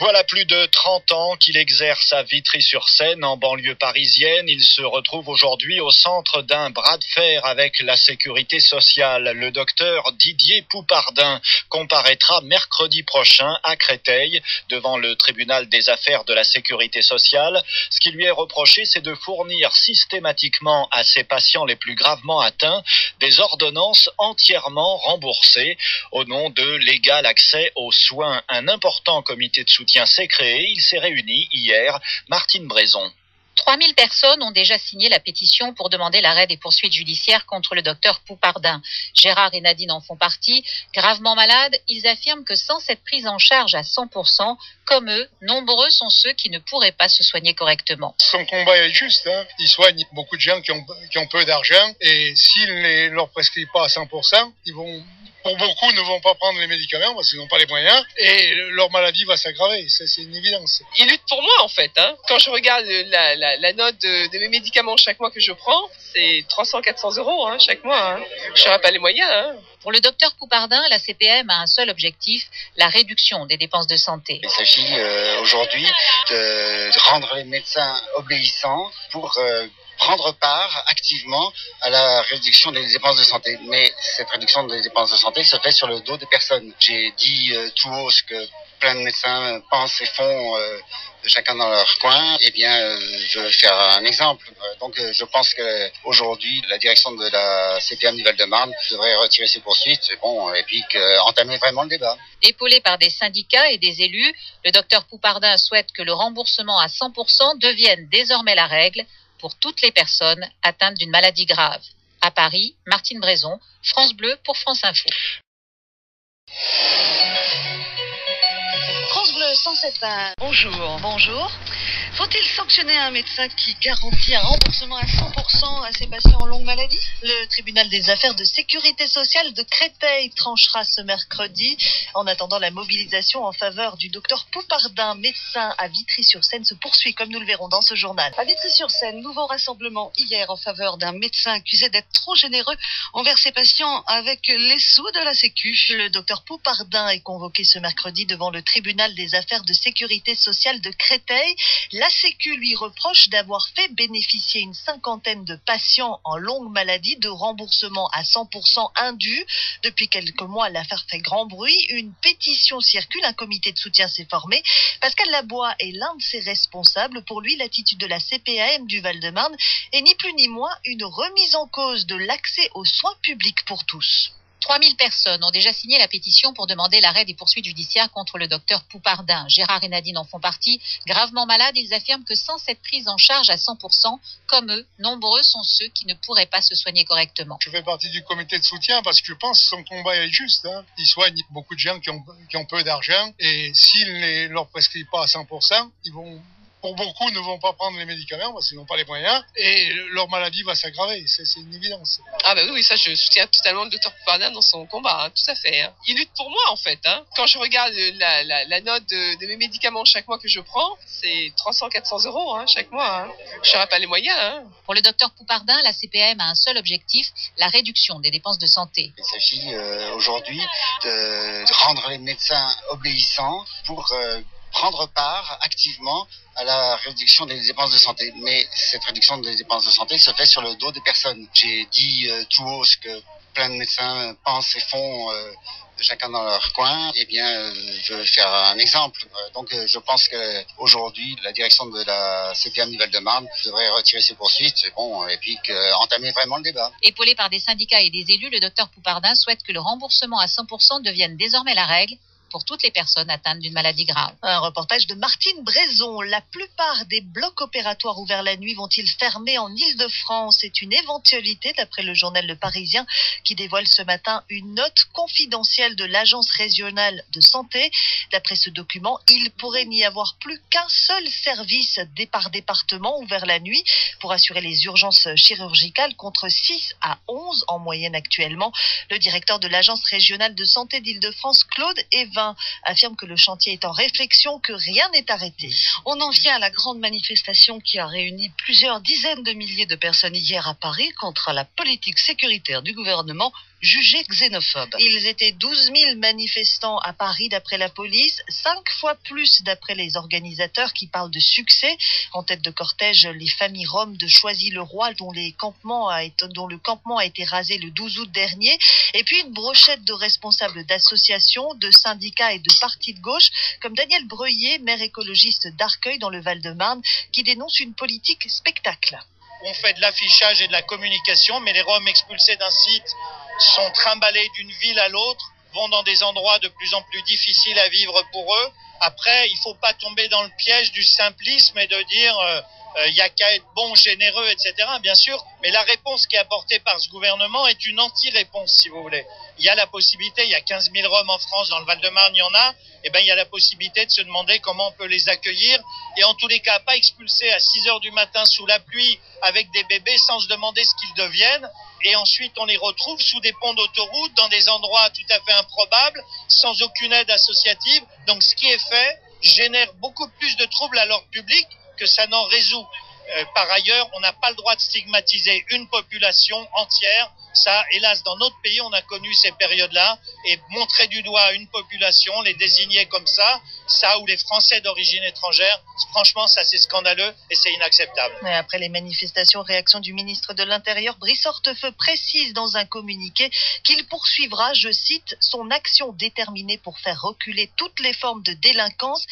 Voilà plus de 30 ans qu'il exerce à Vitry-sur-Seine, en banlieue parisienne. Il se retrouve aujourd'hui au centre d'un bras de fer avec la sécurité sociale. Le docteur Didier Poupardin comparaîtra mercredi prochain à Créteil devant le tribunal des affaires de la sécurité sociale. Ce qui lui est reproché, c'est de fournir systématiquement à ses patients les plus gravement atteints des ordonnances entièrement remboursées au nom de l'égal accès aux soins. Un important comité de soutien s'est créé. Il s'est réuni hier. Martine Brézon. 3000 personnes ont déjà signé la pétition pour demander l'arrêt des poursuites judiciaires contre le docteur Poupardin. Gérard et Nadine en font partie. Gravement malades, ils affirment que sans cette prise en charge à 100%, comme eux, nombreux sont ceux qui ne pourraient pas se soigner correctement. Son combat est juste, Il soigne beaucoup de gens qui ont peu d'argent et s'il ne leur prescrit pas à 100%, pour beaucoup, ne vont pas prendre les médicaments parce qu'ils n'ont pas les moyens et leur maladie va s'aggraver. Ça, c'est une évidence. Ils luttent pour moi, en fait. Quand je regarde la note de mes médicaments chaque mois que je prends, c'est 300-400 euros chaque mois. Je n'aurai pas les moyens. Pour le docteur Poupardin, la CPM a un seul objectif, la réduction des dépenses de santé. Il s'agit aujourd'hui de rendre les médecins obéissants pour prendre part activement à la réduction des dépenses de santé. Mais cette réduction des dépenses de santé se fait sur le dos des personnes. J'ai dit tout haut ce que plein de médecins pensent et font chacun dans leur coin. Eh bien, je vais faire un exemple. Donc, je pense qu'aujourd'hui, la direction de la CPM du Val-de-Marne devrait retirer ses poursuites et puis entamer vraiment le débat. Épaulé par des syndicats et des élus, le docteur Poupardin souhaite que le remboursement à 100% devienne désormais la règle pour toutes les personnes atteintes d'une maladie grave. À Paris, Martine Brézon, France Bleu pour France Info. France Bleu 107.1. Bonjour. Faut-il sanctionner un médecin qui garantit un remboursement à 100% à ses patients en longue maladie? Le tribunal des affaires de sécurité sociale de Créteil tranchera ce mercredi. En attendant, la mobilisation en faveur du docteur Poupardin, médecin à Vitry-sur-Seine, se poursuit, comme nous le verrons dans ce journal. À Vitry-sur-Seine, nouveau rassemblement hier en faveur d'un médecin accusé d'être trop généreux envers ses patients avec les sous de la Sécu. Le docteur Poupardin est convoqué ce mercredi devant le tribunal des affaires de sécurité sociale de Créteil. La Sécu lui reproche d'avoir fait bénéficier une cinquantaine de patients en longue maladie de remboursement à 100% indu. Depuis quelques mois, l'affaire fait grand bruit. Une pétition circule, un comité de soutien s'est formé. Pascal Labois est l'un de ses responsables. Pour lui, l'attitude de la CPAM du Val-de-Marne est ni plus ni moins une remise en cause de l'accès aux soins publics pour tous. 3000 personnes ont déjà signé la pétition pour demander l'arrêt des poursuites judiciaires contre le docteur Poupardin. Gérard et Nadine en font partie. Gravement malades, ils affirment que sans cette prise en charge à 100%, comme eux, nombreux sont ceux qui ne pourraient pas se soigner correctement. Je fais partie du comité de soutien parce que je pense que son combat est juste. Il soigne beaucoup de gens qui ont peu d'argent et s'il ne leur prescrit pas à 100%, pour beaucoup, ne vont pas prendre les médicaments parce qu'ils n'ont pas les moyens et leur maladie va s'aggraver. C'est une évidence. Oui, ça, je soutiens totalement le docteur Poupardin dans son combat, tout à fait. Il lutte pour moi, en fait. Quand je regarde la note de mes médicaments chaque mois que je prends, c'est 300-400 euros chaque mois. Je n'aurai pas les moyens. Pour le docteur Poupardin, la CPM a un seul objectif, la réduction des dépenses de santé. Il s'agit aujourd'hui de rendre les médecins obéissants pour prendre part activement à la réduction des dépenses de santé. Mais cette réduction des dépenses de santé se fait sur le dos des personnes. J'ai dit tout haut ce que plein de médecins pensent et font chacun dans leur coin. Eh bien, je vais faire un exemple. Donc, je pense qu'aujourd'hui, la direction de la CPM du Val-de-Marne devrait retirer ses poursuites et puis entamer vraiment le débat. Épaulé par des syndicats et des élus, le docteur Poupardin souhaite que le remboursement à 100% devienne désormais la règle pour toutes les personnes atteintes d'une maladie grave. Un reportage de Martine Brézon. La plupart des blocs opératoires ouverts la nuit vont-ils fermer en Île-de-France? C'est une éventualité d'après le journal Le Parisien qui dévoile ce matin une note confidentielle de l'Agence régionale de santé. D'après ce document, il pourrait n'y avoir plus qu'un seul service par département ouvert la nuit pour assurer les urgences chirurgicales contre 6 à 11 en moyenne actuellement. Le directeur de l'Agence régionale de santé d'Île-de-France, Claude Evin, affirme que le chantier est en réflexion, que rien n'est arrêté. On en vient à la grande manifestation qui a réuni plusieurs dizaines de milliers de personnes hier à Paris contre la politique sécuritaire du gouvernement jugés xénophobes. Ils étaient 12 000 manifestants à Paris d'après la police, 5 fois plus d'après les organisateurs qui parlent de succès. En tête de cortège, les familles roms de Choisy-le-Roi dont le campement a été rasé le 12 août dernier. Et puis une brochette de responsables d'associations, de syndicats et de partis de gauche, comme Daniel Breuiller, maire écologiste d'Arcueil dans le Val-de-Marne, qui dénonce une politique spectacle. On fait de l'affichage et de la communication, mais les Roms expulsés d'un site sont trimballés d'une ville à l'autre, vont dans des endroits de plus en plus difficiles à vivre pour eux. Après, il ne faut pas tomber dans le piège du simplisme et de dire il n'y a qu'à être bon, généreux, etc. Bien sûr, mais la réponse qui est apportée par ce gouvernement est une anti-réponse, si vous voulez. Il y a la possibilité, il y a 15 000 Roms en France, dans le Val-de-Marne, il y en a, et ben il y a la possibilité de se demander comment on peut les accueillir, et en tous les cas, pas expulser à 6 heures du matin sous la pluie avec des bébés sans se demander ce qu'ils deviennent, et ensuite on les retrouve sous des ponts d'autoroute, dans des endroits tout à fait improbables, sans aucune aide associative. Donc ce qui est fait génère beaucoup plus de troubles à l'ordre public que ça n'en résout. Par ailleurs, on n'a pas le droit de stigmatiser une population entière. Ça, hélas, dans notre pays, on a connu ces périodes-là, et montrer du doigt une population, les désigner comme ça ou les Français d'origine étrangère, franchement, ça c'est scandaleux et c'est inacceptable. Mais après les manifestations, réaction du ministre de l'Intérieur, Brice Hortefeux précise dans un communiqué qu'il poursuivra, je cite, son action déterminée pour faire reculer toutes les formes de délinquance